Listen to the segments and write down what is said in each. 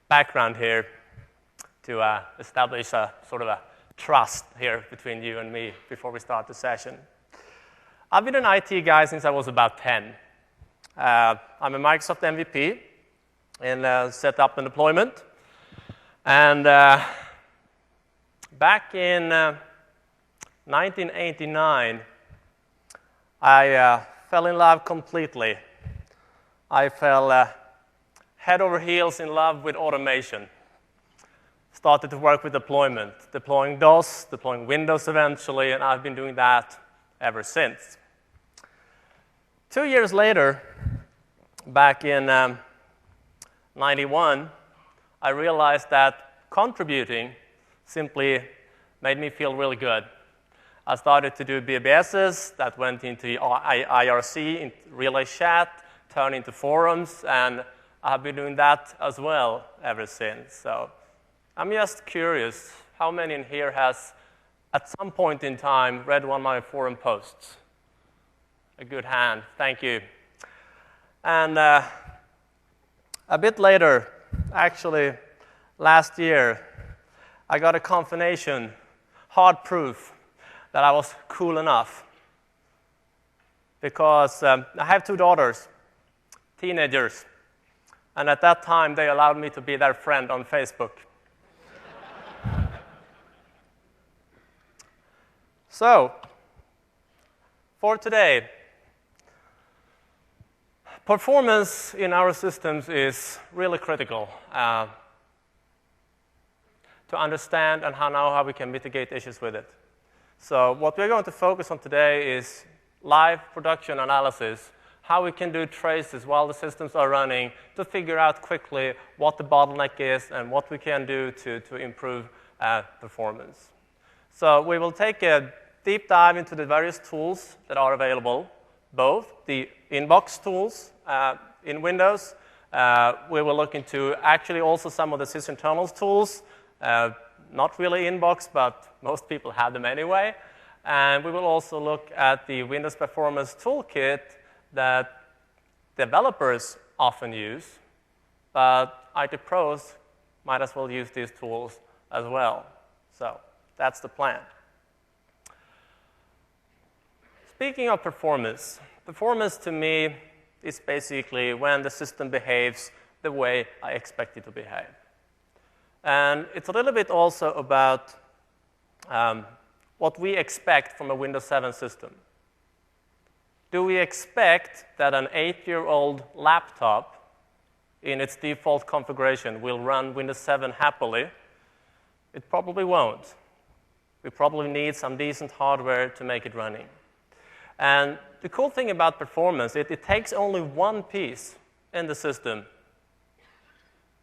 background here to establish a sort of a trust here between you and me before we start the session. I've been an IT guy since I was about 10. I'm a Microsoft MVP in setup and deployment. And back in 1989, I fell in love completely. I fell head over heels in love with automation. Started to work with deployment, deploying DOS, deploying Windows eventually, and I've been doing that ever since. 2 years later, back in 91, I realized that contributing simply made me feel really good. I started to do BBSs that went into IRC, into relay chat, turned into forums, and I've been doing that as well ever since. So I'm just curious, how many in here has, at some point in time, read one of my forum posts? A good hand, thank you. And a bit later, actually last year, I got a confirmation, hard proof, that I was cool enough. Because I have 2 daughters, teenagers, and at that time they allowed me to be their friend on Facebook. So, for today, performance in our systems is really critical to understand and know how we can mitigate issues with it. So what we're going to focus on today is live production analysis, how we can do traces while the systems are running to figure out quickly what the bottleneck is and what we can do to improve performance. So we will take a deep dive into the various tools that are available, both the inbox tools in Windows. We will look into actually also some of the sysinternals tools, not really inbox, but most people have them anyway. And we will also look at the Windows Performance Toolkit that developers often use, but IT pros might as well use these tools as well. So that's the plan. Speaking of performance, performance to me is basically when the system behaves the way I expect it to behave. And it's a little bit also about what we expect from a Windows 7 system. Do we expect that an 8-year-old laptop in its default configuration will run Windows 7 happily? It probably won't. We probably need some decent hardware to make it running. And the cool thing about performance, it takes only one piece in the system,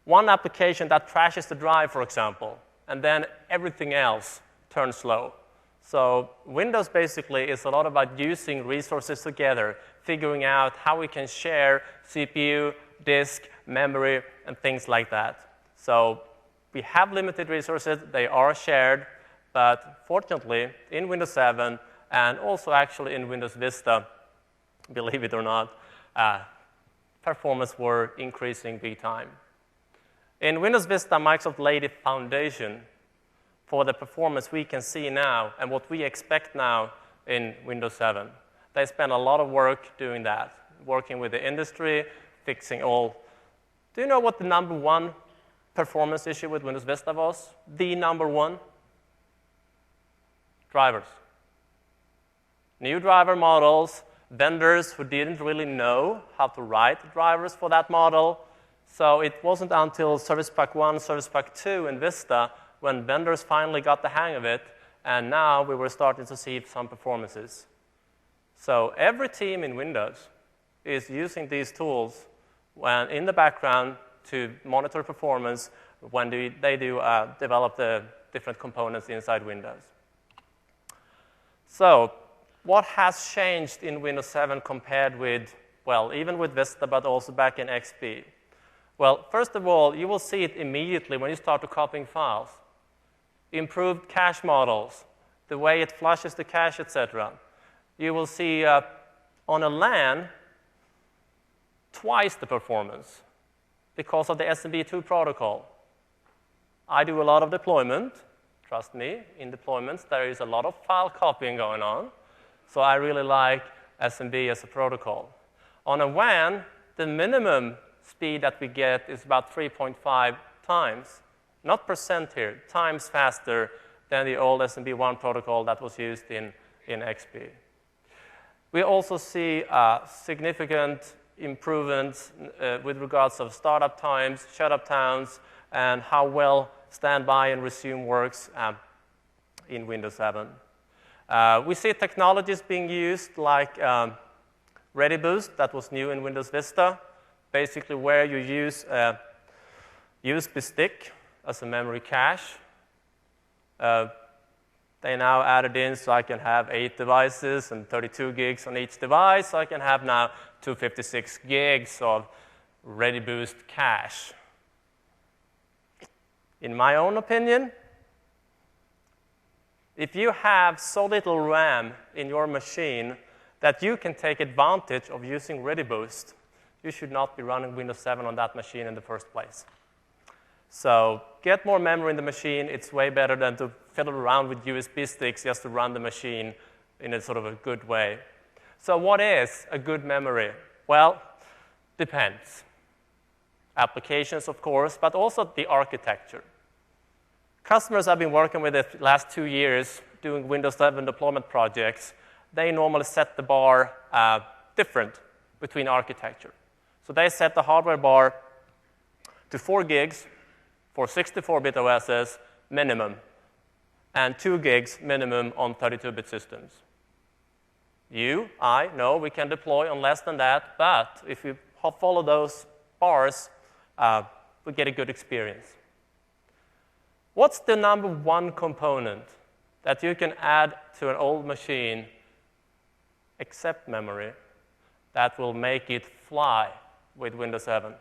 one application that crashes the drive, for example, and then everything else turns slow. So Windows basically is a lot about using resources together, figuring out how we can share CPU, disk, memory, and things like that. So we have limited resources, they are shared, but fortunately, in Windows 7, and also actually in Windows Vista, believe it or not, performance were increasing big time. In Windows Vista, Microsoft laid a foundation for the performance we can see now and what we expect now in Windows 7. They spent a lot of work doing that, working with the industry, fixing all. Do you know what the number one performance issue with Windows Vista was? The number one? Drivers. New driver models, vendors who didn't really know how to write drivers for that model. So it wasn't until Service Pack 1, Service Pack 2 in Vista when vendors finally got the hang of it, and now we were starting to see some performances. So every team in Windows is using these tools when in the background to monitor performance when they develop the different components inside Windows. So what has changed in Windows 7 compared with, well, even with Vista, but also back in XP? Well, first of all, you will see it immediately when you start to copying files. Improved cache models, the way it flushes the cache, etc. You will see on a LAN twice the performance because of the SMB2 protocol. I do a lot of deployment. Trust me, in deployments, there is a lot of file copying going on. So I really like SMB as a protocol. On a WAN, the minimum speed that we get is about 3.5 times, not percent here, times faster than the old SMB1 protocol that was used in XP. We also see significant improvements with regards of startup times, shut-up times, and how well standby and resume works in Windows 7. We see technologies being used like ReadyBoost, that was new in Windows Vista, basically where you use a USB stick as a memory cache. They now added in so I can have 8 devices and 32 gigs on each device. So I can have now 256 gigs of ReadyBoost cache. In my own opinion, if you have so little RAM in your machine that you can take advantage of using ReadyBoost, you should not be running Windows 7 on that machine in the first place. So get more memory in the machine. It's way better than to fiddle around with USB sticks just to run the machine in a sort of a good way. So what is a good memory? Well, depends. Applications, of course, but also the architecture. Customers I've been working with the last 2 years doing Windows 7 deployment projects, they normally set the bar different between architecture. So they set the hardware bar to 4 gigs for 64-bit OSs minimum, and 2 gigs minimum on 32-bit systems. No, we can deploy on less than that, but if we follow those bars, we get a good experience. What's the number one component that you can add to an old machine, except memory, that will make it fly with Windows 7?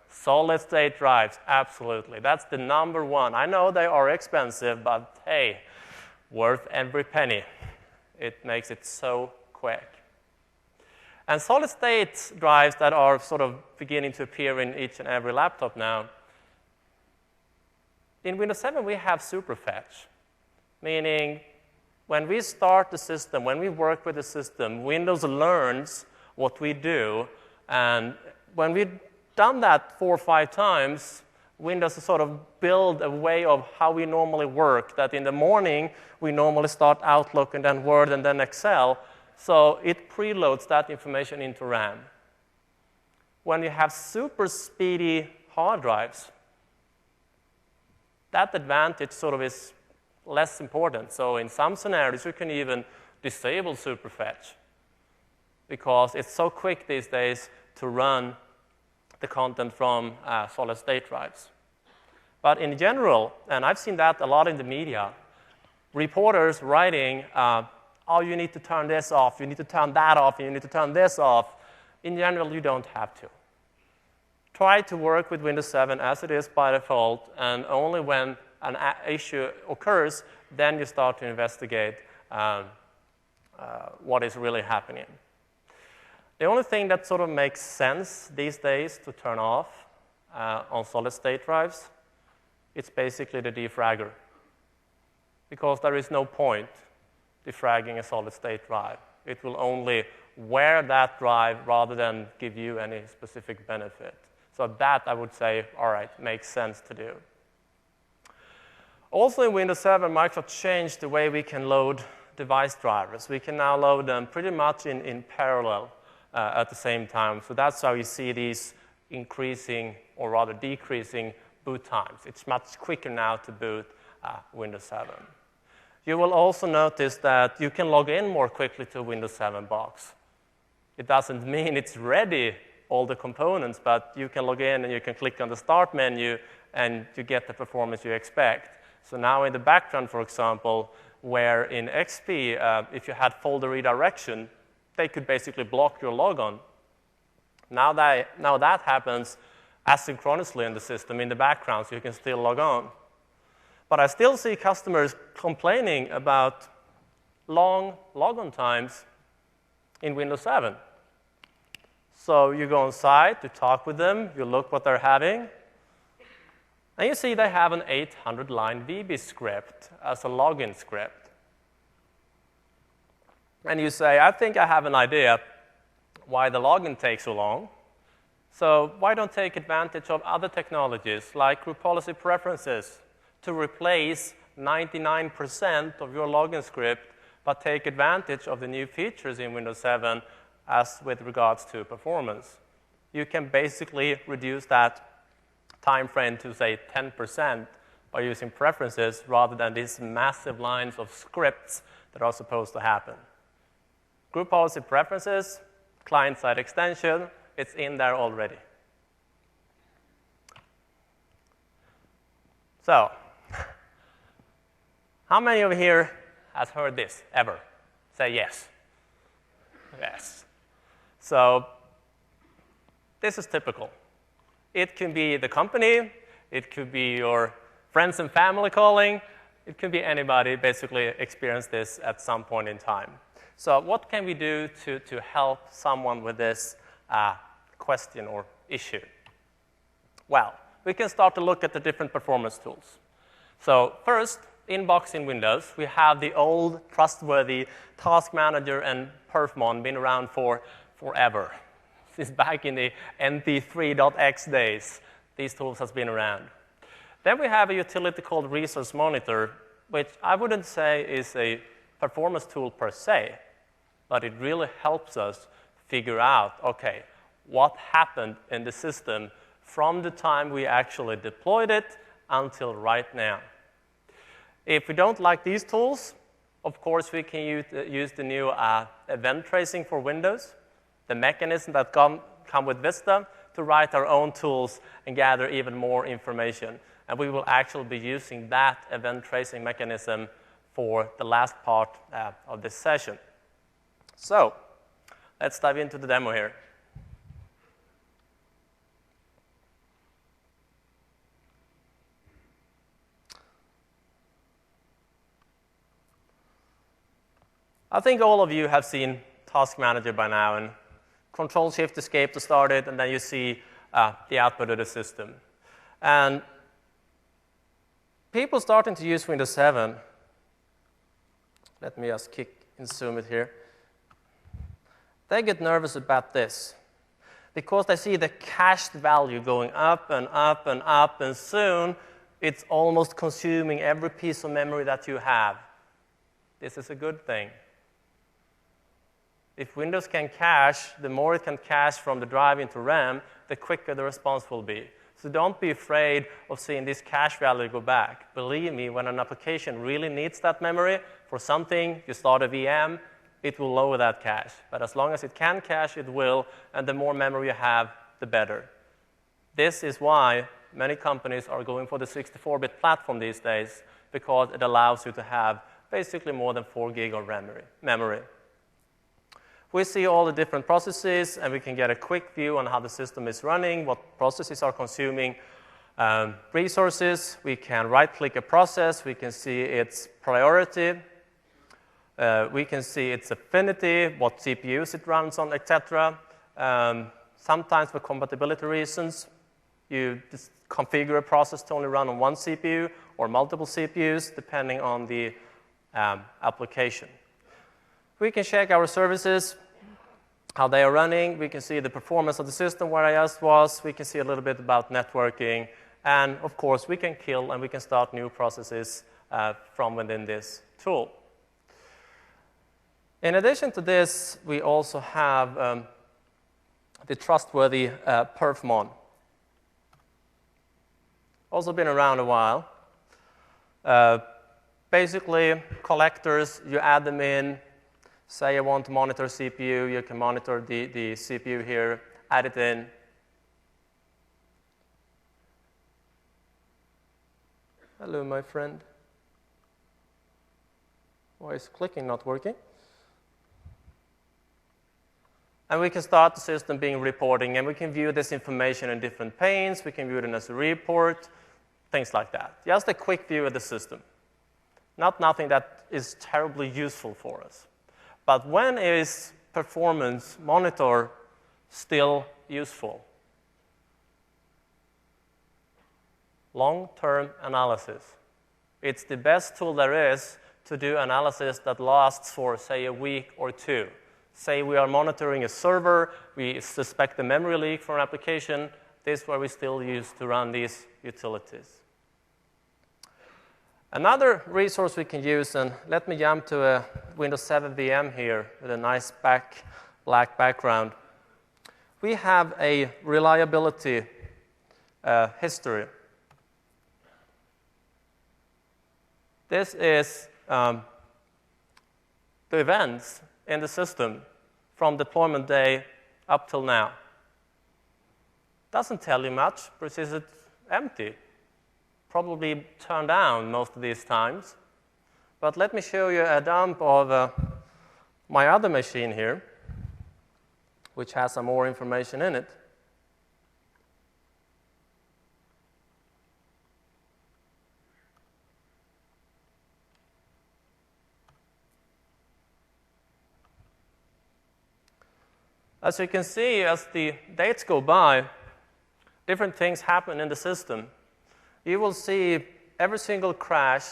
Solid-state drives, absolutely. That's the number one. I know they are expensive, but hey, worth every penny. It makes it so quick. And solid-state drives that are sort of beginning to appear in each and every laptop now. In Windows 7, we have superfetch, meaning when we start the system, when we work with the system, Windows learns what we do, and when we've done that 4 or 5 times, Windows sort of build a way of how we normally work, that in the morning, we normally start Outlook and then Word and then Excel, so it preloads that information into RAM. When you have super speedy hard drives, that advantage sort of is less important. So in some scenarios, you can even disable superfetch because it's so quick these days to run the content from solid-state drives. But in general, and I've seen that a lot in the media, reporters writing, oh, you need to turn this off, you need to turn that off, and you need to turn this off. In general, you don't have to. Try to work with Windows 7 as it is by default, and only when an issue occurs, then you start to investigate what is really happening. The only thing that sort of makes sense these days to turn off on solid-state drives, it's basically the defragger, because there is no point defragging a solid-state drive. It will only wear that drive rather than give you any specific benefit. So that, I would say, all right, makes sense to do. Also in Windows 7, Microsoft changed the way we can load device drivers. We can now load them pretty much in parallel at the same time. So that's how you see these increasing, or rather decreasing, boot times. It's much quicker now to boot Windows 7. You will also notice that you can log in more quickly to a Windows 7 box. It doesn't mean it's ready, all the components, but you can log in and you can click on the Start menu and you get the performance you expect. So now in the background, for example, where in XP, if you had folder redirection, they could basically block your logon. Now that happens asynchronously in the system in the background, so you can still log on. But I still see customers complaining about long logon times in Windows 7. So you go on site, you talk with them, you look what they're having, And you see they have an 800-line VB script as a login script. And you say, I think I have an idea why the login takes so long. So why don't take advantage of other technologies like group policy preferences to replace 99% of your login script, but take advantage of the new features in Windows 7 as with regards to performance. You can basically reduce that time frame to, say, 10% by using preferences rather than these massive lines of scripts that are supposed to happen. Group policy preferences, client-side extension, it's in there already. So, how many of you here has heard this ever? Say yes. Yes. So, this is typical. It can be the company, it could be your friends and family calling, it could be anybody basically experience this at some point in time. So what can we do to help someone with this question or issue? Well, we can start to look at the different performance tools. So first, inbox in Windows, we have the old, trustworthy Task Manager and Perfmon, been around for forever. Since back in the NT3.x days, these tools have been around. Then we have a utility called Resource Monitor, which I wouldn't say is a performance tool per se, but it really helps us figure out, okay, what happened in the system from the time we actually deployed it until right now. If we don't like these tools, of course we can use the new event tracing for Windows, the mechanism that come with Vista, to write our own tools and gather even more information. And we will actually be using that event tracing mechanism for the last part of this session. So, let's dive into the demo here. I think all of you have seen Task Manager by now, and Control-Shift-Escape to start it, and then you see the output of the system. And people starting to use Windows 7, let me just kick and zoom it here, they get nervous about this because they see the cached value going up and up and up, and soon it's almost consuming every piece of memory that you have. This is a good thing. If Windows can cache, the more it can cache from the drive into RAM, the quicker the response will be. So don't be afraid of seeing this cache value go back. Believe me, when an application really needs that memory for something, you start a VM, it will lower that cache. But as long as it can cache, it will, and the more memory you have, the better. This is why many companies are going for the 64-bit platform these days, because it allows you to have basically more than 4 gig of memory. We see all the different processes, and we can get a quick view on how the system is running, what processes are consuming resources. We can right-click a process. We can see its priority. We can see its affinity, what CPUs it runs on, etc. Sometimes for compatibility reasons, you just configure a process to only run on one CPU or multiple CPUs, depending on the application. We can check our services, how they are running. We can see the performance of the system, where I just was. We can see a little bit about networking. And, of course, we can kill and we can start new processes from within this tool. In addition to this, we also have the trustworthy Perfmon. Also been around a while. Basically, collectors, you add them in. Say you want to monitor CPU, you can monitor the CPU here, add it in. Hello, my friend. Why is clicking not working? And we can start the system being reporting, and we can view this information in different panes. We can view it as a report, things like that. Just a quick view of the system. Nothing that is terribly useful for us. But when is performance monitor still useful? long-term analysis. It's the best tool there is to do analysis that lasts for, say, a week or two. Say we are monitoring a server, we suspect a memory leak for an application, this is where we still use to run these utilities. Another resource we can use, and let me jump to a Windows 7 VM here with a nice black background. We have a reliability history. This is the events in the system from deployment day up till now. Doesn't tell you much, because it's empty. Probably turned down most of these times. But let me show you a dump of my other machine here, which has some more information in it. As you can see, as the dates go by, different things happen in the system. You will see every single crash,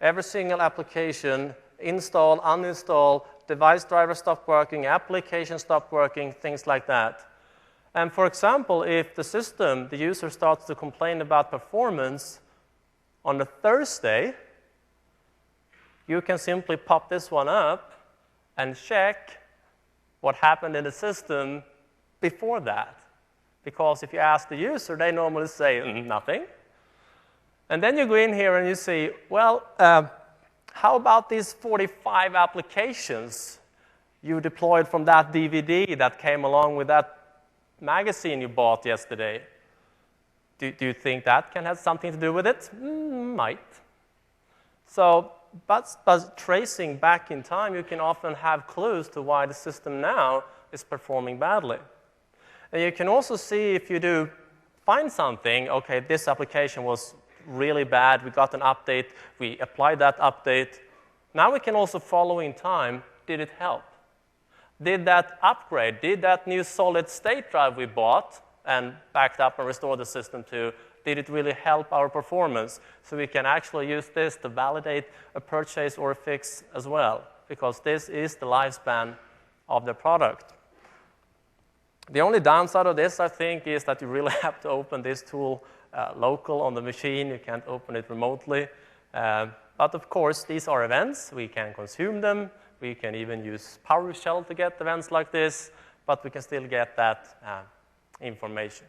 every single application, install, uninstall, device driver stop working, application stop working, things like that. And for example, if the user starts to complain about performance on a Thursday, you can simply pop this one up and check what happened in the system before that. Because if you ask the user, they normally say nothing. And then you go in here and you see, well, how about these 45 applications you deployed from that DVD that came along with that magazine you bought yesterday? Do you think that can have something to do with it? Might. So, but tracing back in time, you can often have clues to why the system now is performing badly. And you can also see if you do find something, okay, this application was really bad, we got an update, we applied that update. Now we can also follow in time, did it help? Did that upgrade, did that new solid state drive we bought and backed up and restored the system to, did it really help our performance? So we can actually use this to validate a purchase or a fix as well, because this is the lifespan of the product. The only downside of this, I think, is that you really have to open this tool local on the machine. You can't open it remotely. But of course, these are events. We can consume them. We can even use PowerShell to get events like this, but we can still get that information.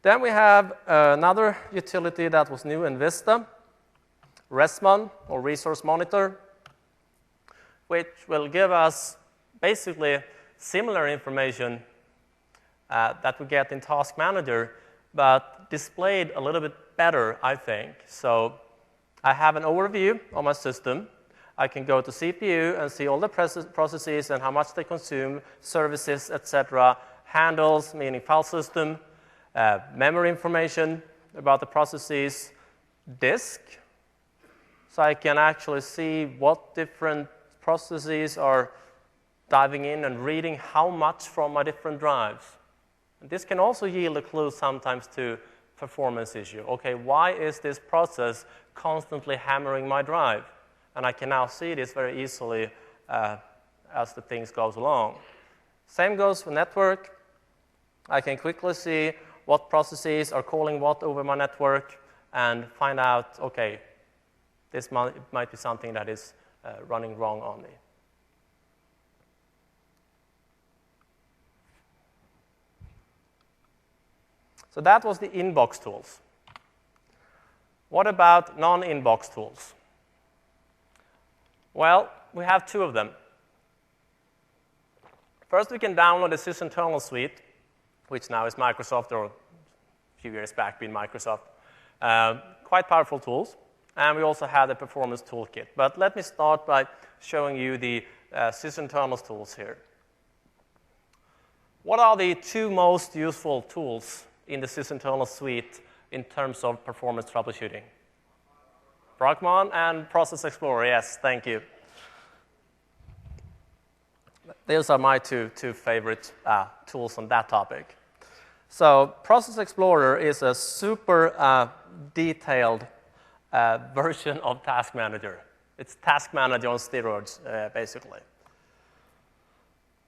Then we have another utility that was new in Vista, ResMon, or Resource Monitor, which will give us basically similar information that we get in Task Manager, but displayed a little bit better, I think. So I have an overview of my system. I can go to CPU and see all the processes and how much they consume, services, etc., handles, meaning file system, memory information about the processes, disk, so I can actually see what different processes are diving in and reading how much from my different drives. And this can also yield a clue sometimes to performance issue. Okay, why is this process constantly hammering my drive? And I can now see this very easily as the things goes along. Same goes for network. I can quickly see what processes are calling what over my network and find out, okay, this might be something that is running wrong on me. So that was the inbox tools. What about non-inbox tools? Well, we have two of them. First, we can download the sysinternal suite, which now is Microsoft, or a few years back been Microsoft. Quite powerful tools. And we also have the performance toolkit. But let me start by showing you the sysinternal tools here. What are the two most useful tools in the sysinternal suite in terms of performance troubleshooting? Brockman and Process Explorer, yes, thank you. Those are my two favorite tools on that topic. So Process Explorer is a super detailed version of Task Manager. It's Task Manager on steroids, basically.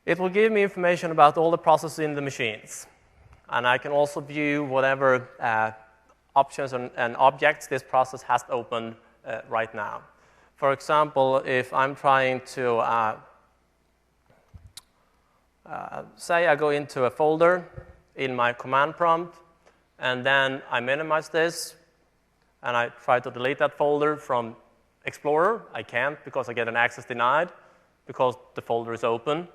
It will give me information about all the processes in the machines. And I can also view whatever options and objects this process has opened right now. For example, if I'm trying to, say I go into a folder in my command prompt, and then I minimize this, and I try to delete that folder from Explorer. I can't because I get an access denied because the folder is open.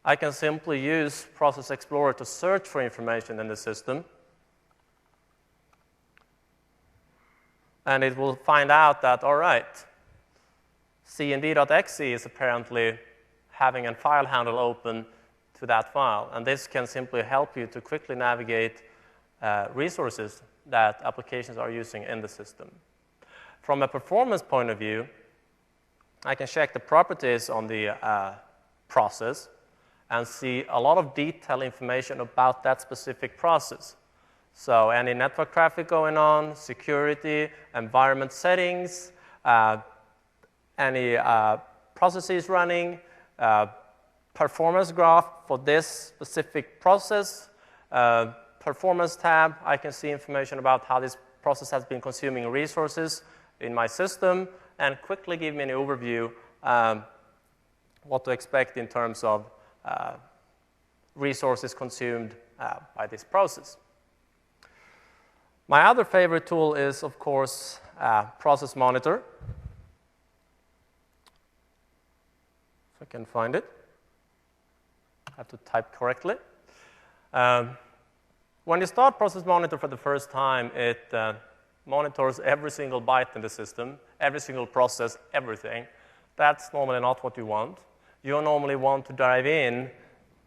I can simply use Process Explorer to search for information in the system. And it will find out that, all right, cmd.exe is apparently having a file handle open to that file. And this can simply help you to quickly navigate resources that applications are using in the system. From a performance point of view, I can check the properties on the process and see a lot of detailed information about that specific process. So any network traffic going on, security, environment settings, any processes running, performance graph for this specific process, performance tab, I can see information about how this process has been consuming resources in my system, and quickly give me an overview what to expect in terms of resources consumed by this process. My other favorite tool is, of course, Process Monitor. If I can find it. I have to type correctly. When you start Process Monitor for the first time, it monitors every single byte in the system, every single process, everything. That's normally not what you want. You normally want to dive in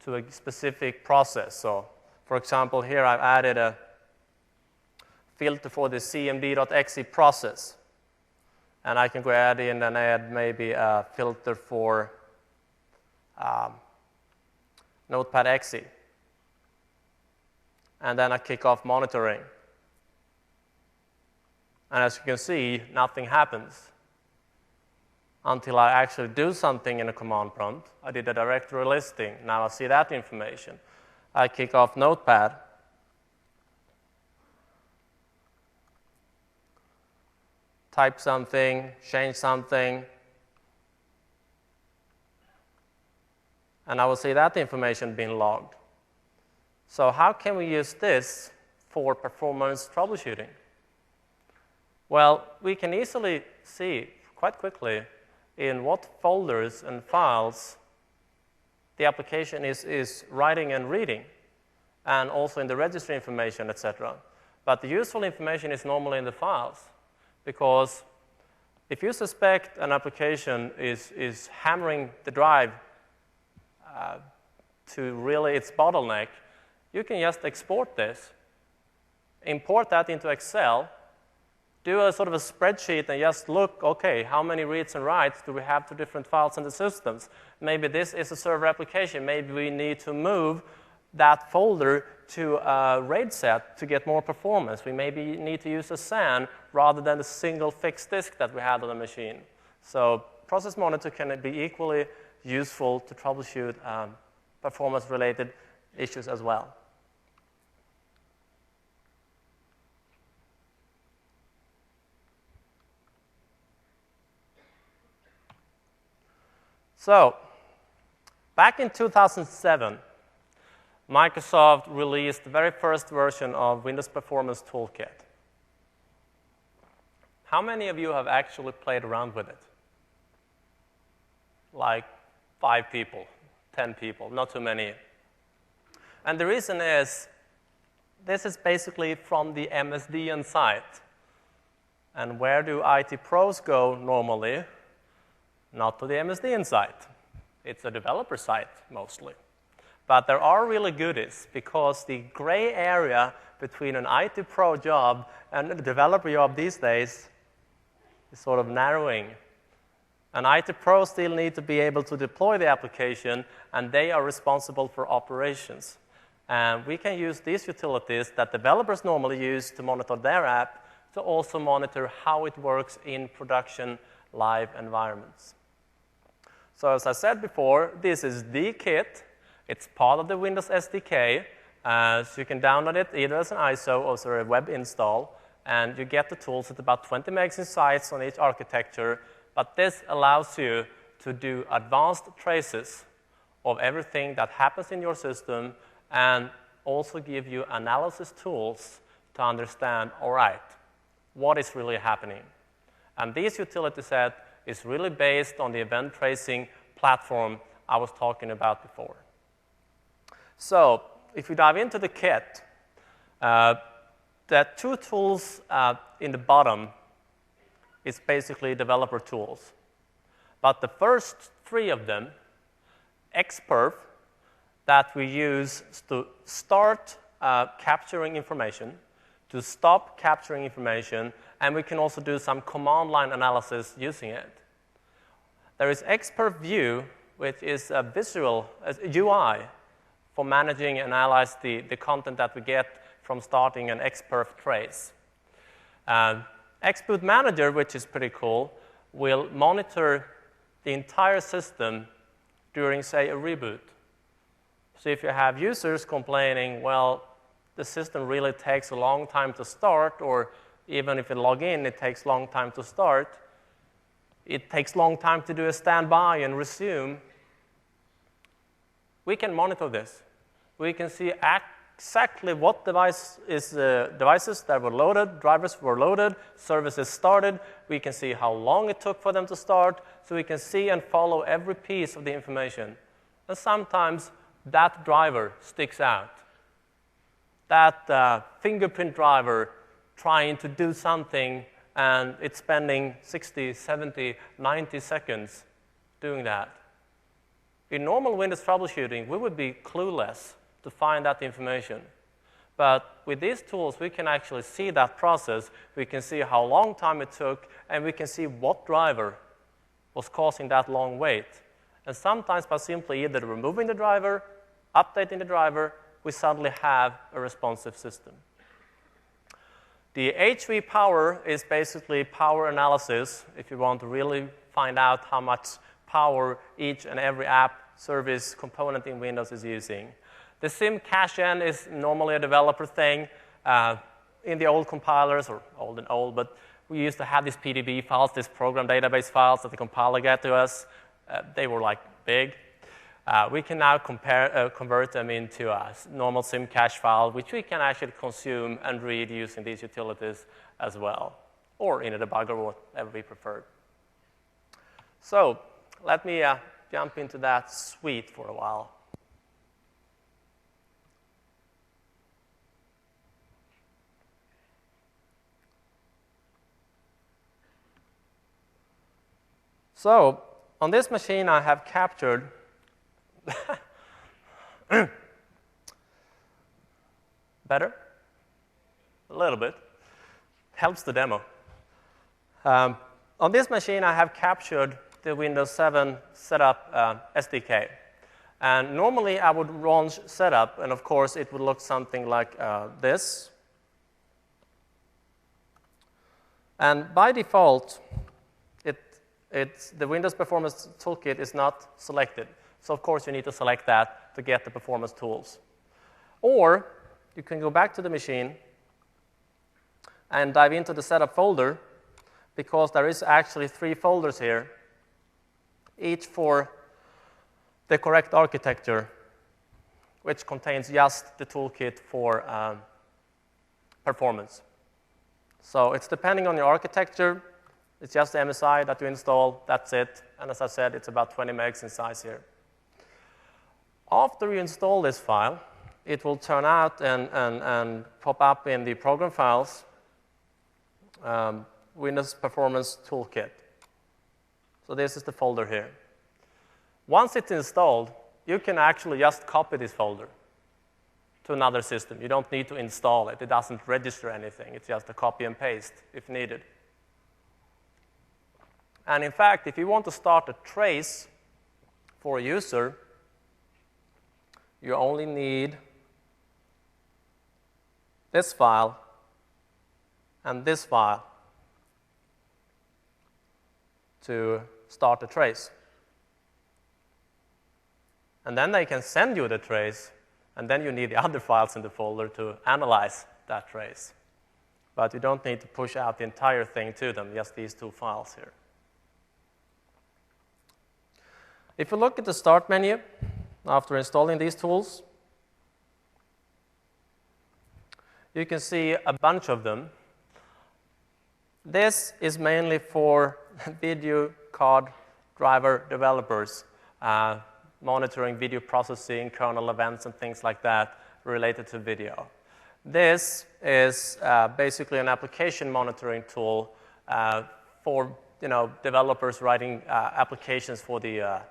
to a specific process. So, for example, here I've added a filter for the cmd.exe process. And I can go add in and add maybe a filter for Notepad.exe. And then I kick off monitoring. And as you can see, nothing happens until I actually do something in a command prompt. I did a directory listing. Now I see that information. I kick off Notepad. Type something, change something, and I will see that information being logged. So how can we use this for performance troubleshooting? Well, we can easily see quite quickly in what folders and files the application is writing and reading, and also in the registry information, etc. But the useful information is normally in the files, because if you suspect an application is hammering the drive to really its bottleneck, you can just export this, import that into Excel, do a sort of a spreadsheet and just look, okay, how many reads and writes do we have to different files in the systems? Maybe this is a server application. Maybe we need to move that folder to a RAID set to get more performance. We maybe need to use a SAN rather than the single fixed disk that we had on the machine. So Process Monitor can be equally useful to troubleshoot performance-related issues as well. So, back in 2007, Microsoft released the very first version of Windows Performance Toolkit. How many of you have actually played around with it? Like 5 people, 10 people, not too many. And the reason is, this is basically from the MSDN site. And where do IT pros go normally? Not to the MSDN site. It's a developer site, mostly. But there are really goodies, because the gray area between an IT pro job and a developer job these days is sort of narrowing. An IT pro still need to be able to deploy the application, and they are responsible for operations. And we can use these utilities that developers normally use to monitor their app to also monitor how it works in production live environments. So as I said before, this is the kit. It's part of the Windows SDK. So you can download it either as an ISO or as a web install. And you get the tools at about 20 megs in size on each architecture. But this allows you to do advanced traces of everything that happens in your system and also give you analysis tools to understand, all right, what is really happening. And this utility set is really based on the event tracing platform I was talking about before. So if we dive into the kit, there are two tools in the bottom. It's basically developer tools. But the first three of them, Xperf, that we use to start capturing information, to stop capturing information, and we can also do some command line analysis using it. There is Xperf View, which is a visual UI for managing and analyze the content that we get from starting an Xperf trace. Xboot Manager, which is pretty cool, will monitor the entire system during, say, a reboot. So if you have users complaining, well, the system really takes a long time to start, or even if you log in, it takes a long time to start, it takes a long time to do a standby and resume, we can monitor this. We can see exactly what devices that were loaded, drivers were loaded, services started. We can see how long it took for them to start, so we can see and follow every piece of the information. And sometimes that driver sticks out. That fingerprint driver trying to do something, and it's spending 60, 70, 90 seconds doing that. In normal Windows troubleshooting, we would be clueless to find that information. But with these tools, we can actually see that process. We can see how long time it took, and we can see what driver was causing that long wait. And sometimes by simply either removing the driver, updating the driver, we suddenly have a responsive system. The HV power is basically power analysis if you want to really find out how much power each and every app service component in Windows is using. The sim cache-n is normally a developer thing. In the old compilers, or old and old, but we used to have these PDB files, these program database files that the compiler got to us. They were like big. We can now convert them into a normal sim cache file, which we can actually consume and read using these utilities as well, or in a debugger, whatever we prefer. So let me jump into that suite for a while. So on this machine, I have captured better? A little bit. Helps the demo. On this machine, I have captured the Windows 7 setup SDK. And normally, I would launch setup, and of course, it would look something like this. And by default, the Windows Performance Toolkit is not selected. So of course, you need to select that to get the performance tools. Or you can go back to the machine and dive into the setup folder, because there is actually 3 folders here, each for the correct architecture, which contains just the toolkit for performance. So it's depending on your architecture. It's just the MSI that you install, that's it. And as I said, it's about 20 megs in size here. After you install this file, it will turn out and pop up in the program files, Windows Performance Toolkit. So this is the folder here. Once it's installed, you can actually just copy this folder to another system. You don't need to install it. It doesn't register anything. It's just a copy and paste if needed. And in fact, if you want to start a trace for a user, you only need this file and this file to start the trace. And then they can send you the trace, and then you need the other files in the folder to analyze that trace. But you don't need to push out the entire thing to them, just these two files here. If you look at the Start menu after installing these tools, you can see a bunch of them. This is mainly for video card driver developers, monitoring video processing, kernel events, and things like that related to video. This is basically an application monitoring tool for developers writing applications for the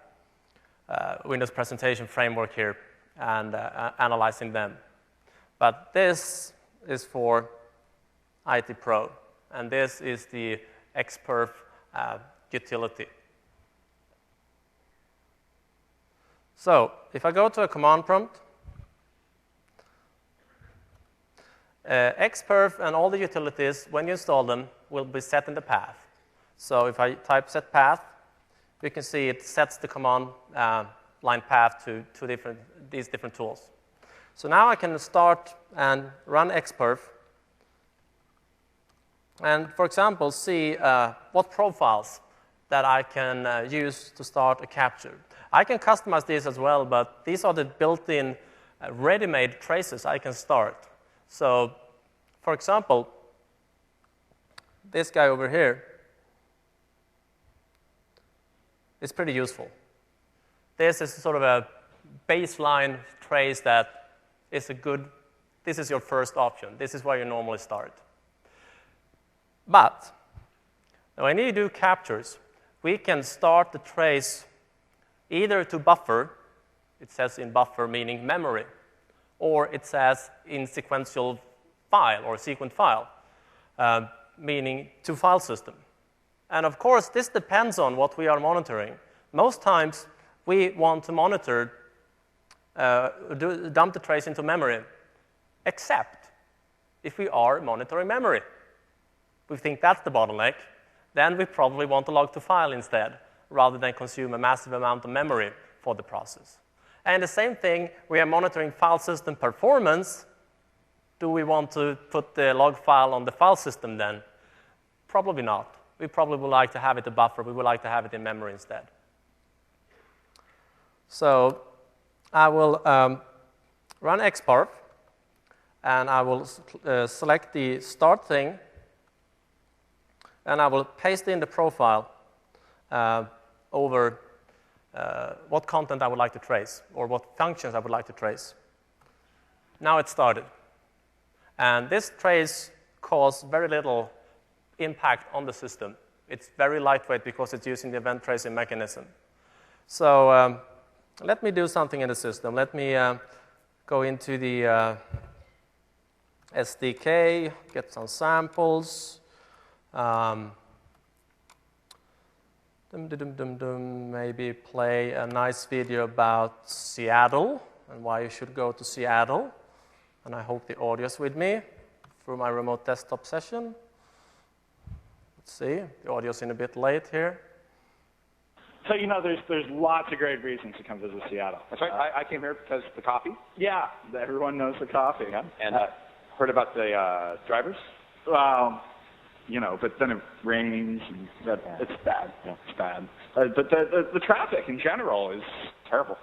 Windows presentation framework here and analyzing them. But this is for IT Pro, and this is the XPerf utility. So if I go to a command prompt, XPerf and all the utilities, when you install them, will be set in the path. So if I type set path, you can see it sets the command line path to these different tools. So now I can start and run XPerf and, for example, see what profiles that I can use to start a capture. I can customize these as well, but these are the built-in ready-made traces I can start. So, for example, this guy over here is pretty useful. This is sort of a baseline trace that is this is your first option. This is where you normally start. But when you do captures, we can start the trace either to buffer, it says in buffer meaning memory, or it says in sequential file or sequent file, meaning to file system. And of course, this depends on what we are monitoring. Most times, we want to monitor, dump the trace into memory, except if we are monitoring memory. We think that's the bottleneck, then we probably want to log to file instead, rather than consume a massive amount of memory for the process. And the same thing, we are monitoring file system performance. Do we want to put the log file on the file system then? Probably not. We probably would like to have it a buffer. We would like to have it in memory instead. So I will run XPerf, and I will select the start thing, and I will paste in the profile over what content I would like to trace, or what functions I would like to trace. Now it's started. And this trace caused very little impact on the system. It's very lightweight because it's using the event tracing mechanism. So let me do something in the system. Let me go into the SDK, get some samples. Maybe play a nice video about Seattle and why you should go to Seattle. And I hope the audio is with me through my remote desktop session. Let's see, the audio's in a bit late here. So, there's lots of great reasons to come visit Seattle. That's right. I came here because of the coffee. Yeah, everyone knows the coffee. Yeah. And heard about the drivers? But then it rains, and it's bad. Yeah. It's bad. But the traffic in general is terrible.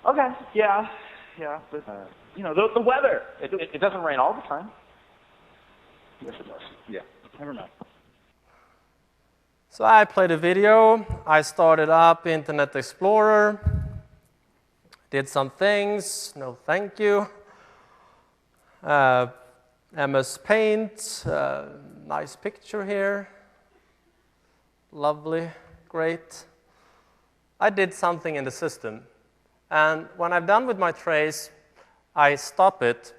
Okay, yeah. But, the weather. It doesn't rain all the time. Yes, it does. Yeah. Never mind. So I played a video. I started up Internet Explorer, did some things. No, thank you. MS Paint, nice picture here. Lovely, great. I did something in the system. And when I'm done with my trace, I stop it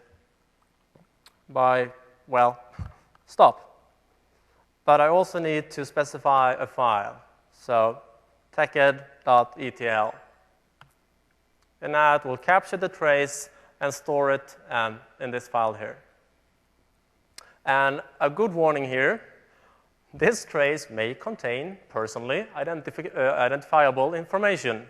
by, stop. But I also need to specify a file. So teched.etl. And now it will capture the trace and store it in this file here. And a good warning here, this trace may contain personally identifiable information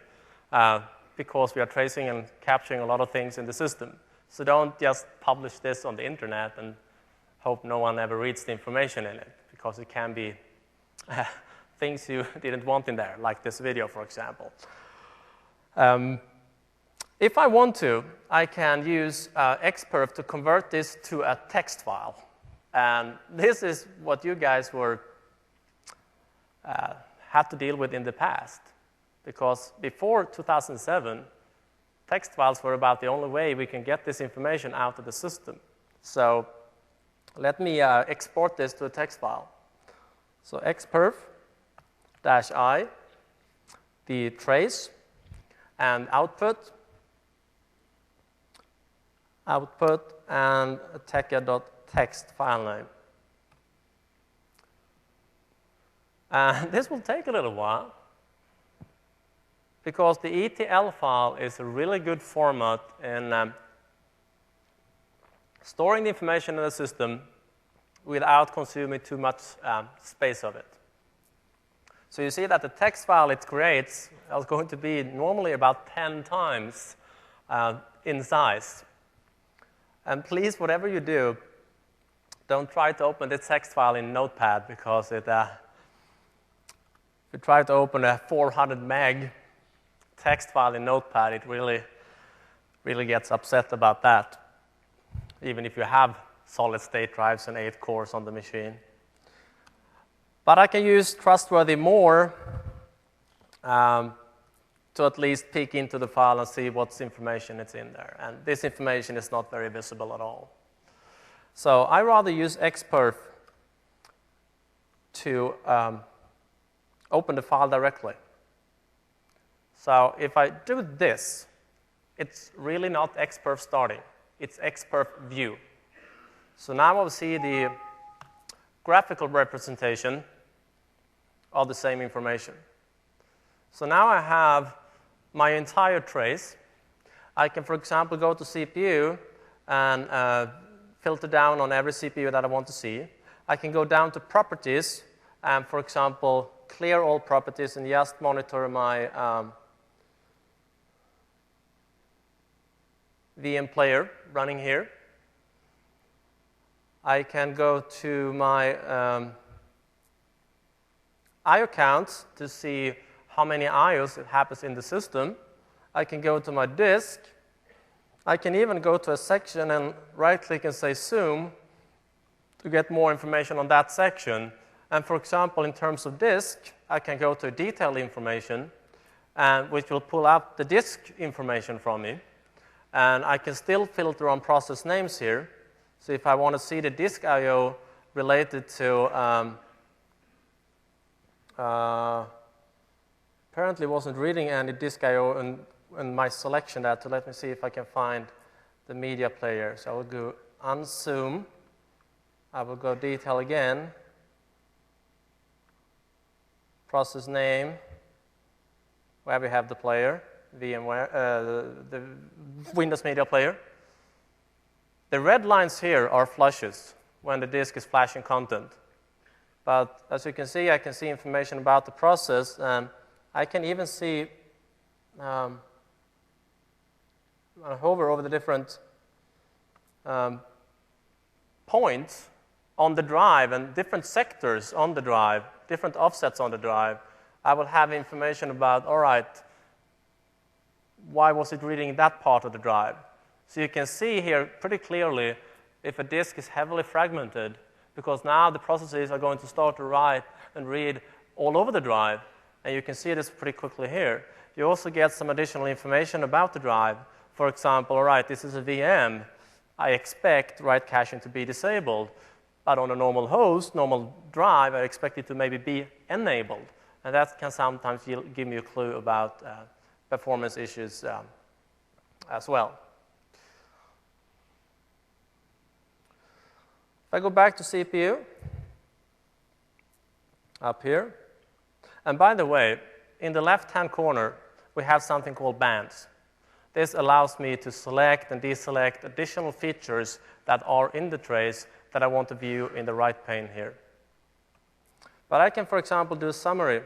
because we are tracing and capturing a lot of things in the system. So don't just publish this on the internet and hope no one ever reads the information in it, because it can be things you didn't want in there, like this video, for example. If I want to, I can use Xperf to convert this to a text file. And this is what you guys were had to deal with in the past, because before 2007, text files were about the only way we can get this information out of the system. So let me export this to a text file. So Xperf-I, the trace, and output, and tekia.text file name. This will take a little while, because the ETL file is a really good format in storing the information in the system without consuming too much space of it. So you see that the text file it creates is going to be normally about 10 times in size. And please, whatever you do, don't try to open this text file in Notepad, because if you try to open a 400 meg text file in Notepad, it really gets upset about that, even if you have solid-state drives and 8 cores on the machine. But I can use Trustworthy More to at least peek into the file and see what information is in there. And this information is not very visible at all. So I rather use Xperf to open the file directly. So if I do this, it's really not Xperf starting. It's Xperf view. So now I'll see the graphical representation of the same information. So now I have my entire trace. I can, for example, go to CPU and filter down on every CPU that I want to see. I can go down to properties and, for example, clear all properties and just monitor my VM player running here. I can go to my IO counts to see how many IOs it happens in the system. I can go to my disk. I can even go to a section and right-click and say zoom to get more information on that section. And for example, in terms of disk, I can go to detailed information, which will pull up the disk information from me. And I can still filter on process names here. So if I want to see the disk I/O related to, apparently wasn't reading any disk I/O in my selection there, to let me see if I can find the media player. So I will go unzoom. I will go detail again. Process name, where we have the player, VMware, the Windows Media Player. The red lines here are flushes when the disk is flashing content. But as you can see, I can see information about the process, and I can even see, hover over the different points on the drive and different sectors on the drive, different offsets on the drive. I will have information about, all right, why was it reading that part of the drive? So you can see here pretty clearly if a disk is heavily fragmented, because now the processes are going to start to write and read all over the drive, and you can see this pretty quickly here. You also get some additional information about the drive. For example, all right, this is a VM. I expect write caching to be disabled, but on a normal host, normal drive, I expect it to maybe be enabled. And that can sometimes give me a clue about performance issues as well. If I go back to CPU, up here, and by the way, in the left-hand corner, we have something called bands. This allows me to select and deselect additional features that are in the trace that I want to view in the right pane here. But I can, for example, do a summary.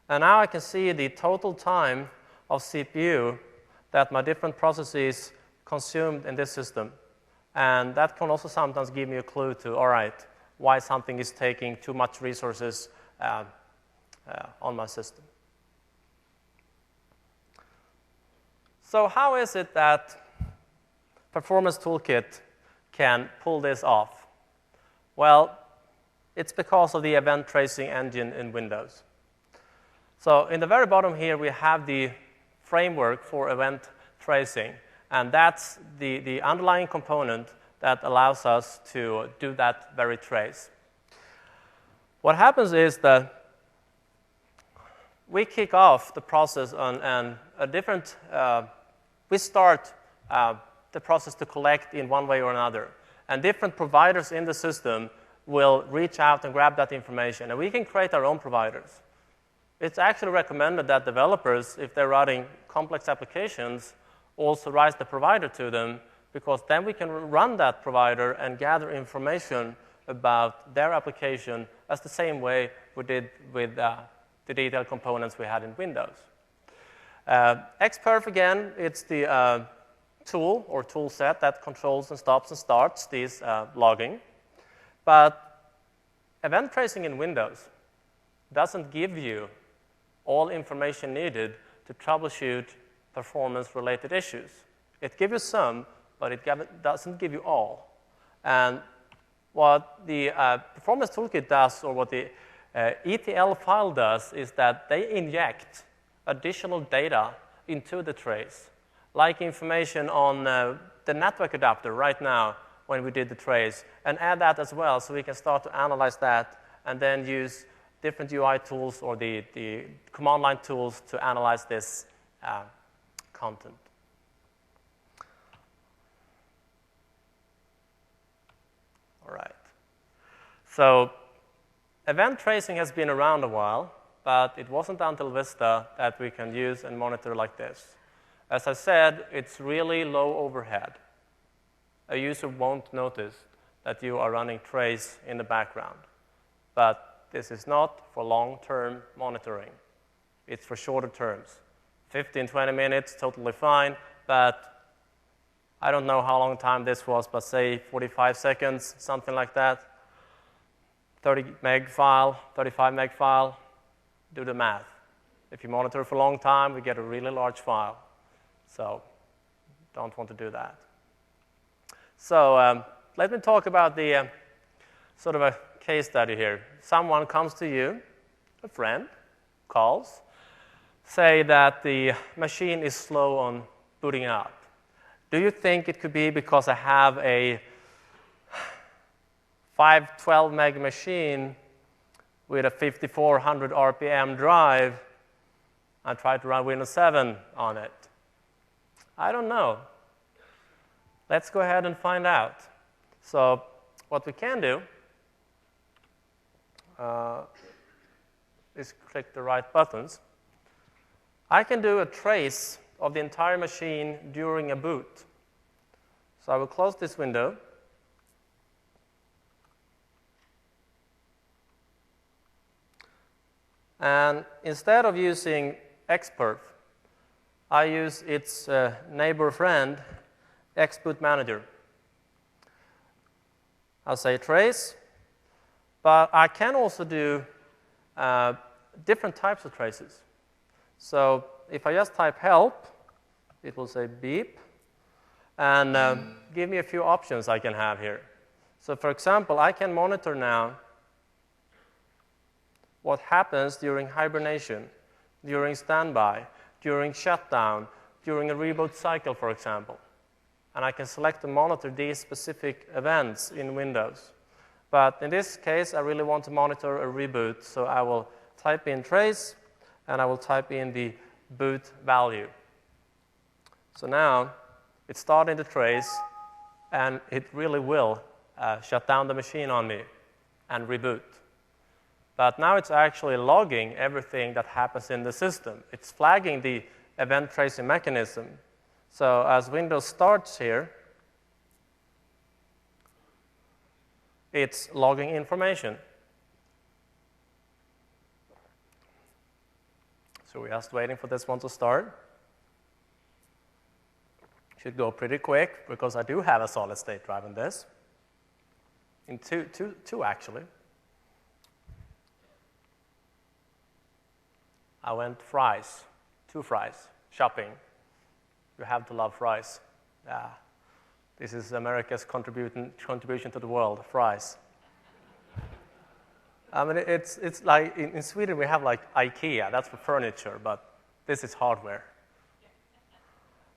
And now I can see the total time of CPU that my different processes consumed in this system. And that can also sometimes give me a clue to, all right, why something is taking too much resources on my system. So how is it that Performance Toolkit can pull this off? Well, it's because of the event tracing engine in Windows. So in the very bottom here, we have the framework for event tracing, and that's the underlying component that allows us to do that very trace. What happens is that we kick off the process and we start the process to collect in one way or another. And different providers in the system will reach out and grab that information. And we can create our own providers. It's actually recommended that developers, if they're writing complex applications, also write the provider to them, because then we can run that provider and gather information about their application as the same way we did with the detailed components we had in Windows. Xperf, again, it's the tool or tool set that controls and stops and starts this logging. But event tracing in Windows doesn't give you all information needed to troubleshoot performance-related issues. It gives you some, but it doesn't give you all. And what the Performance Toolkit does, or what the ETL file does, is that they inject additional data into the trace, like information on the network adapter right now when we did the trace, and add that as well so we can start to analyze that and then use different UI tools or the command line tools to analyze this content. All right. So event tracing has been around a while, but it wasn't until Vista that we can use and monitor like this. As I said, it's really low overhead. A user won't notice that you are running trace in the background. But this is not for long-term monitoring. It's for shorter terms. 15, 20 minutes, totally fine, but I don't know how long time this was, but say 45 seconds, something like that. 30 meg file, 35 meg file, do the math. If you monitor for a long time, we get a really large file. So don't want to do that. So let me talk about the sort of a case study here. Someone comes to you, a friend, calls, say that the machine is slow on booting up. Do you think it could be because I have a 512 meg machine with a 5400 RPM drive? I tried to run Windows 7 on it. I don't know. Let's go ahead and find out. So what we can do is click the right buttons. I can do a trace of the entire machine during a boot. So I will close this window. And instead of using Xperf, I use its neighbor friend, Xboot Manager. I'll say trace, but I can also do different types of traces. So if I just type help, it will say beep, and give me a few options I can have here. So for example, I can monitor now what happens during hibernation, during standby, during shutdown, during a reboot cycle, for example. And I can select to monitor these specific events in Windows. But in this case, I really want to monitor a reboot, so I will type in trace, and I will type in the boot value. So now, it's starting the trace, and it really will shut down the machine on me and reboot. But now it's actually logging everything that happens in the system. It's flagging the event tracing mechanism. So as Windows starts here, it's logging information. So we're just waiting for this one to start. Should go pretty quick because I do have a solid state drive in this. In two actually. I went fries, 2 fries, shopping. You have to love fries. Yeah. This is America's contribution to the world, fries. I mean, it's like in Sweden we have like IKEA, that's for furniture, but this is hardware.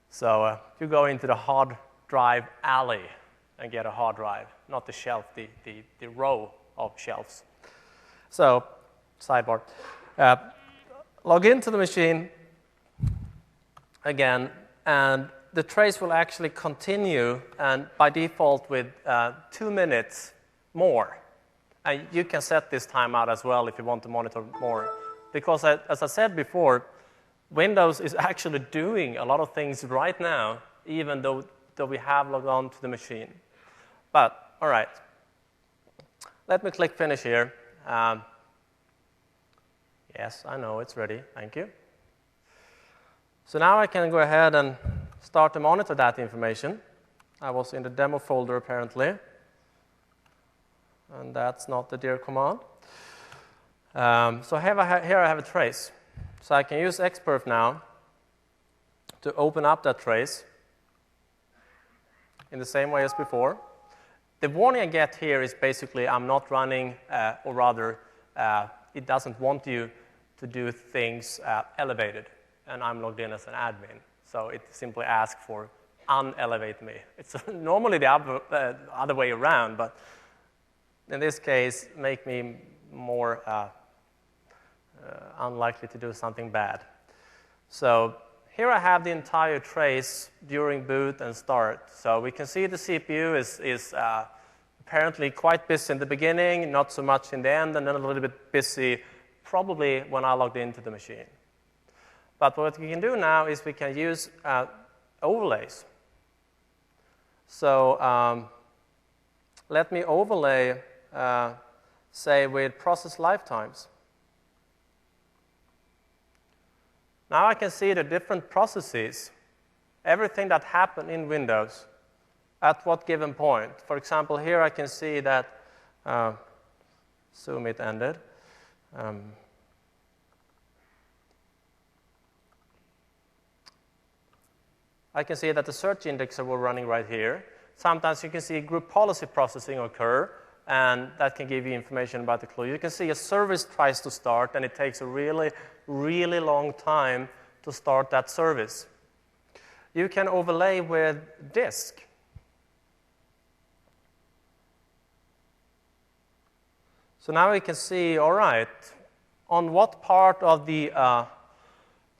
So you go into the hard drive alley and get a hard drive, not the shelf, the row of shelves. So, sidebar. Log into the machine again, and the trace will actually continue, and by default with 2 minutes more. And you can set this timeout as well if you want to monitor more. Because as I said before, Windows is actually doing a lot of things right now, even though we have logged on to the machine. But, all right. Let me click Finish here. Yes, I know, it's ready. Thank you. So now I can go ahead and start to monitor that information. I was in the demo folder, apparently. And that's not the dir command. So here I have a trace. So I can use Xperf now to open up that trace in the same way as before. The warning I get here is basically I'm not running, or rather, it doesn't want you to do things elevated, and I'm logged in as an admin. So it simply asks for unelevate me. It's normally the other way around, but in this case, make me more unlikely to do something bad. So here I have the entire trace during boot and start. So we can see the CPU is apparently quite busy in the beginning, not so much in the end, and then a little bit busy probably when I logged into the machine. But what we can do now is we can use overlays. So let me overlay, say, with process lifetimes. Now I can see the different processes, everything that happened in Windows at what given point. For example, here I can see that zoom it ended. I can see that the search indexer were running right here. Sometimes you can see group policy processing occur, and that can give you information about the clue. You can see a service tries to start, and it takes a really, really long time to start that service. You can overlay with disk. So now we can see, all right, on what part of the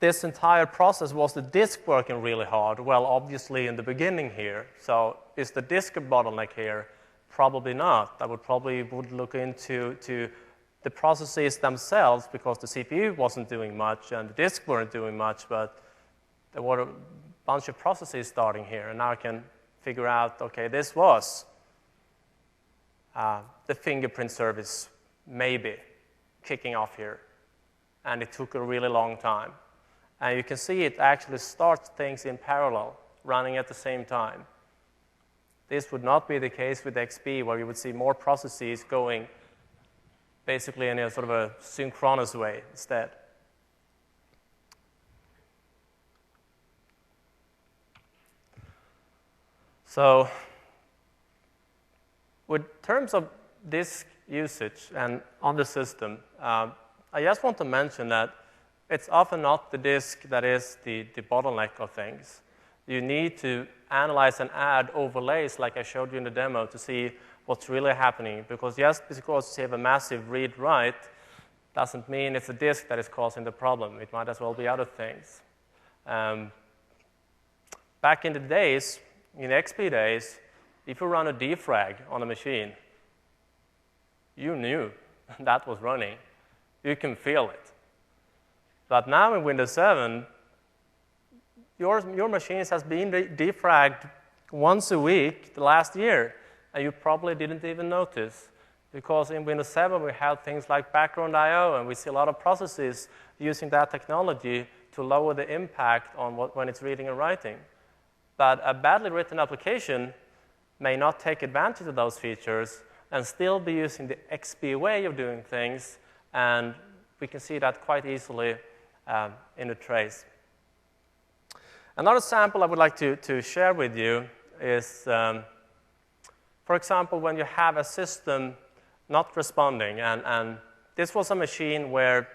this entire process was the disk working really hard? Well, obviously in the beginning here. So is the disk a bottleneck here? Probably not. I would look into the processes themselves because the CPU wasn't doing much and the disk weren't doing much, but there were a bunch of processes starting here. And now I can figure out, okay, this was the fingerprint service maybe kicking off here. And it took a really long time. And you can see it actually starts things in parallel, running at the same time. This would not be the case with XP, where you would see more processes going basically in a sort of a synchronous way instead. So, with terms of disk usage and on the system, I just want to mention that it's often not the disk that is the bottleneck of things. You need to analyze and add overlays like I showed you in the demo to see what's really happening. Because just because you have a massive read-write doesn't mean it's the disk that is causing the problem. It might as well be other things. Back in the days, in XP days, if you run a defrag on a machine, you knew that was running. You can feel it. But now in Windows 7, your machines has been defragged once a week the last year, and you probably didn't even notice. Because in Windows 7, we have things like background I/O, and we see a lot of processes using that technology to lower the impact on when it's reading and writing. But a badly written application may not take advantage of those features and still be using the XP way of doing things, and we can see that quite easily in the trace. Another sample I would like to share with you is, for example, when you have a system not responding, and this was a machine where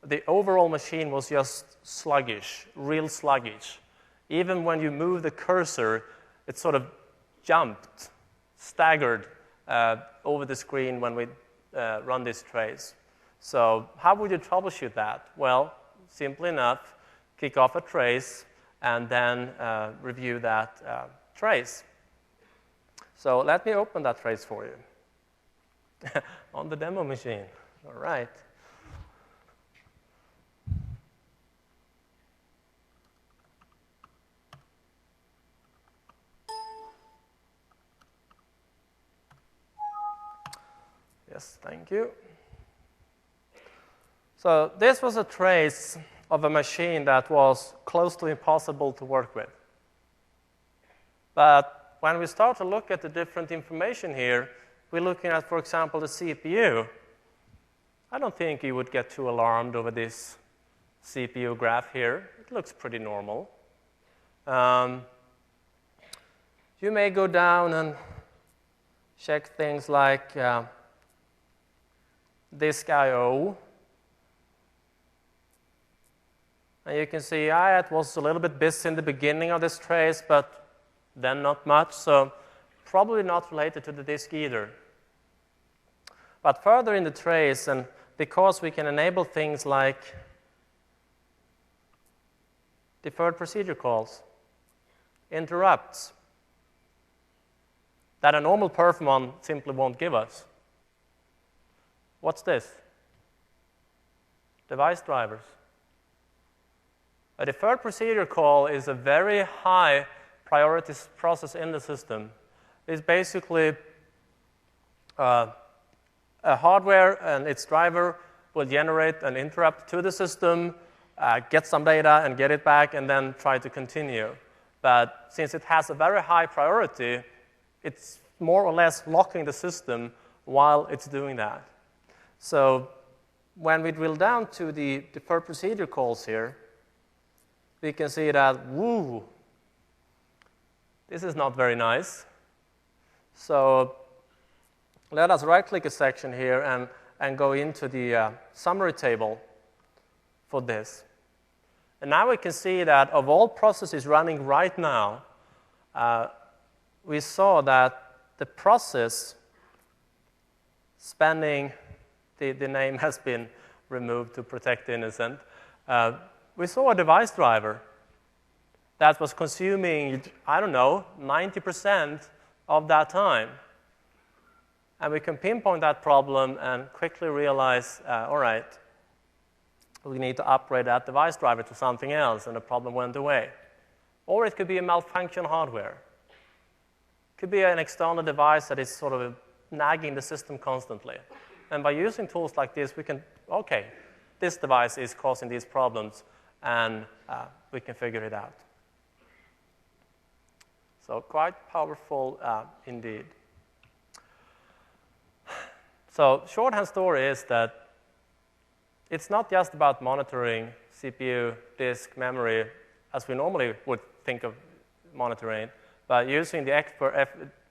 the overall machine was just sluggish, real sluggish. Even when you move the cursor, it sort of jumped, staggered over the screen when we run this trace. So how would you troubleshoot that? Well, simply enough, kick off a trace and then review that trace. So let me open that trace for you. On the demo machine. All right. Yes, thank you. So this was a trace of a machine that was close to impossible to work with. But when we start to look at the different information here, we're looking at, for example, the CPU. I don't think you would get too alarmed over this CPU graph here. It looks pretty normal. You may go down and check things like disk I/O. And you can see it was a little bit busy in the beginning of this trace, but then not much, so probably not related to the disk either. But further in the trace, and because we can enable things like deferred procedure calls, interrupts, that a normal perf one simply won't give us. What's this? Device drivers. A deferred procedure call is a very high priority process in the system. It's basically a hardware and its driver will generate an interrupt to the system, get some data and get it back, and then try to continue. But since it has a very high priority, it's more or less locking the system while it's doing that. So when we drill down to the deferred procedure calls here, we can see that, woo, this is not very nice. So let us right-click a section here and go into the summary table for this. And now we can see that of all processes running right now, we saw that the process spanning, the name has been removed to protect the innocent. We saw a device driver that was consuming, 90% of that time. And we can pinpoint that problem and quickly realize, all right, we need to upgrade that device driver to something else, and the problem went away. Or it could be a malfunction hardware. It could be an external device that is sort of nagging the system constantly. And by using tools like this, we can, okay, this device is causing these problems, and we can figure it out. So quite powerful indeed. So shorthand story is that it's not just about monitoring CPU, disk, memory, as we normally would think of monitoring, but using the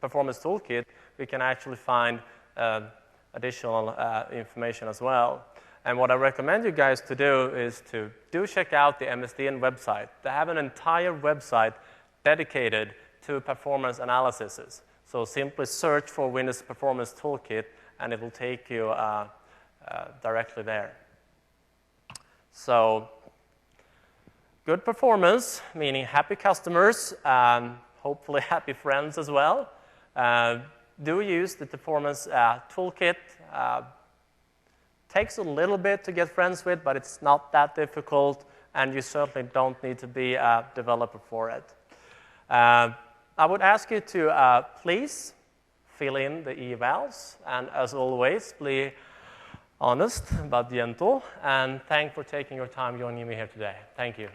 performance toolkit, we can actually find additional information as well. And what I recommend you guys to do is to check out the MSDN website. They have an entire website dedicated to performance analysis. So simply search for Windows Performance Toolkit, and it will take you directly there. So good performance, meaning happy customers, hopefully happy friends as well. Do use the performance toolkit takes a little bit to get friends with, but it's not that difficult, and you certainly don't need to be a developer for it. I would ask you to please fill in the evals, and as always, be honest but gentle, and thank for taking your time joining me here today. Thank you.